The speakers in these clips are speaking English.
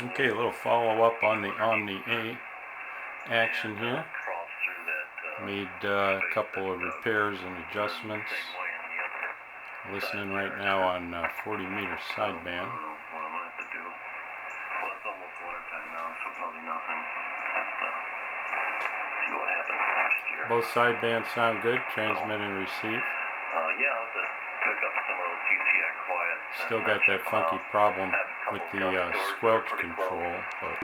Okay, a little follow-up on the Omni A action here. Made a couple of repairs and adjustments. Listening right now on 40 meter sideband. Both sidebands sound good, transmit and receive. Still got that funky problem with the squelch control, but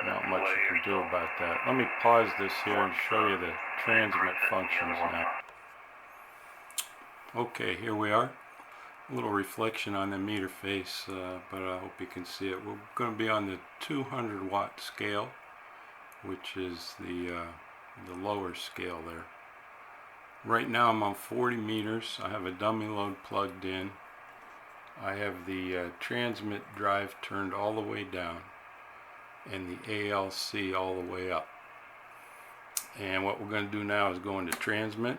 not much you can do about that. Let me pause this here and show you the transmit functions now. Okay, here we are. A little reflection on the meter face, but I hope you can see it. We're going to be on the 200 watt scale, which is the lower scale there. Right now I'm on 40 meters. I have a dummy load plugged in. I have the transmit drive turned all the way down and the ALC all the way up. And what we're going to do now is go into transmit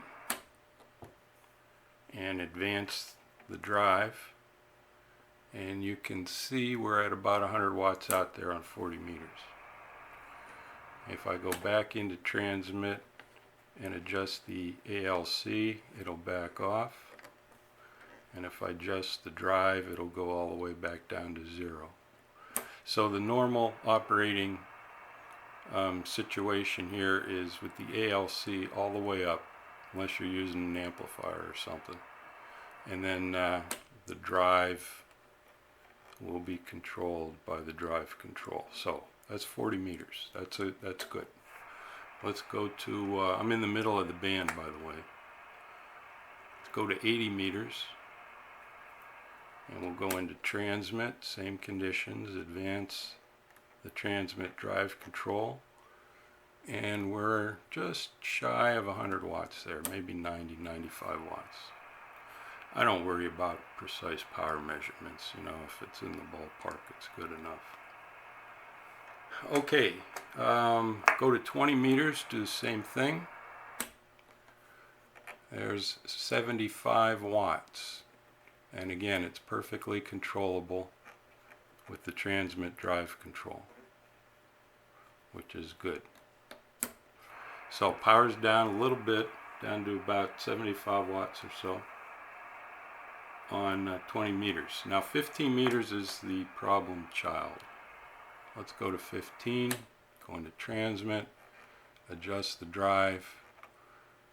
and advance the drive, and you can see we're at about 100 watts out there on 40 meters. If I go back into transmit and adjust the ALC, it'll back off, and if I adjust the drive, it'll go all the way back down to 0. So the normal operating situation here is with the ALC all the way up, unless you're using an amplifier or something, and then the drive will be controlled by the drive control. So that's 40 meters. That's good. Let's go to I'm in the middle of the band, by the way. Let's go to 80 meters, and we'll go into transmit, same conditions, advance the transmit drive control, and we're just shy of 100 watts there, maybe 90, 95 watts. I don't worry about precise power measurements, you know, if it's in the ballpark, it's good enough. Okay, go to 20 meters, do the same thing. There's 75 watts. And again, it's perfectly controllable with the transmit drive control, which is good. So power's down a little bit, down to about 75 watts or so on 20 meters. Now 15 meters is the problem child. Let's go to 15, go into transmit, adjust the drive,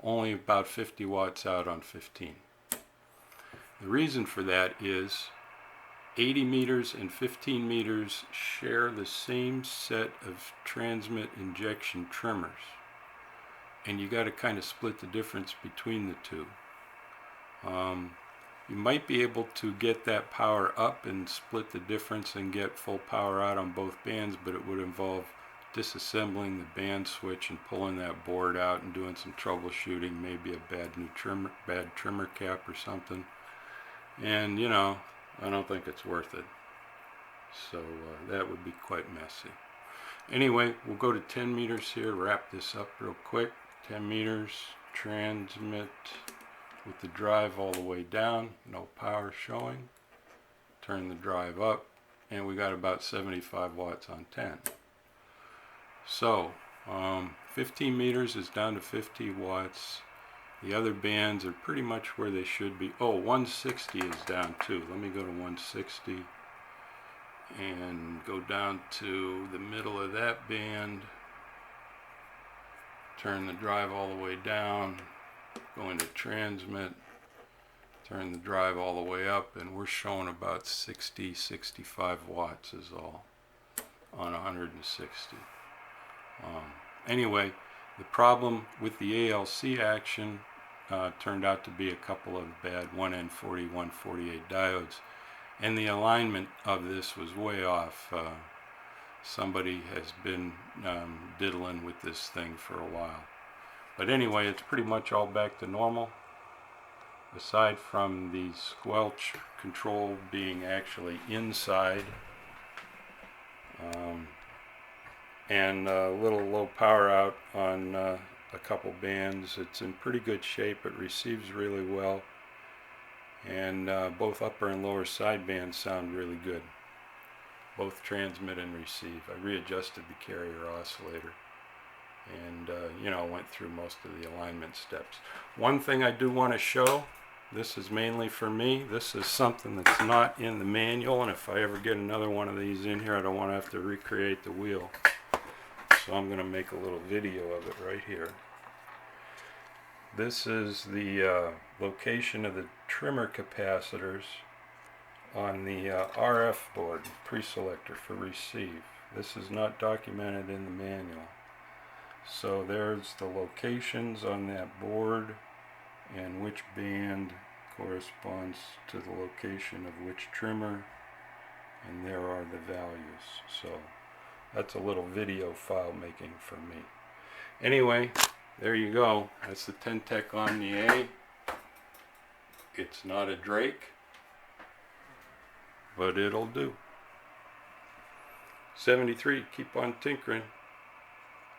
only about 50 watts out on 15. The reason for that is 80 meters and 15 meters share the same set of transmit injection trimmers, and you got to kind of split the difference between the two. You might be able to get that power up and split the difference and get full power out on both bands, but it would involve disassembling the band switch and pulling that board out and doing some troubleshooting, maybe a bad trimmer cap or something. And you know, I don't think it's worth it. So that would be quite messy. Anyway, we'll go to 10 meters here, wrap this up real quick. 10 meters, transmit with the drive all the way down, no power showing. Turn the drive up, and we got about 75 watts on 10. So 15 meters is down to 50 watts. The other bands are pretty much where they should be. Oh, 160 is down too. Let me go to 160 and go down to the middle of that band. Turn the drive all the way down. Go into transmit. Turn the drive all the way up, and we're showing about 60, 65 watts is all on 160. Anyway, the problem with the ALC action turned out to be a couple of bad 1N40, 148 diodes, and the alignment of this was way off. Somebody has been diddling with this thing for a while. But anyway, it's pretty much all back to normal, aside from the squelch control being actually inside, and a little low power out on a couple bands. It's in pretty good shape. It receives really well, and both upper and lower sidebands sound really good. both transmit and receive. I readjusted the carrier oscillator and you know, went through most of the alignment steps. One thing I do want to show, this is mainly for me, this is something that's not in the manual, and if I ever get another one of these in here, I don't want to have to recreate the wheel. So I'm going to make a little video of it right here. This is the location of the trimmer capacitors on the RF board, preselector for receive. This is not documented in the manual. So there's the locations on that board and which band corresponds to the location of which trimmer, and there are the values. So that's a little video file making for me. Anyway, there you go. That's the TenTec Omni A. It's not a Drake, but it'll do. 73, keep on tinkering.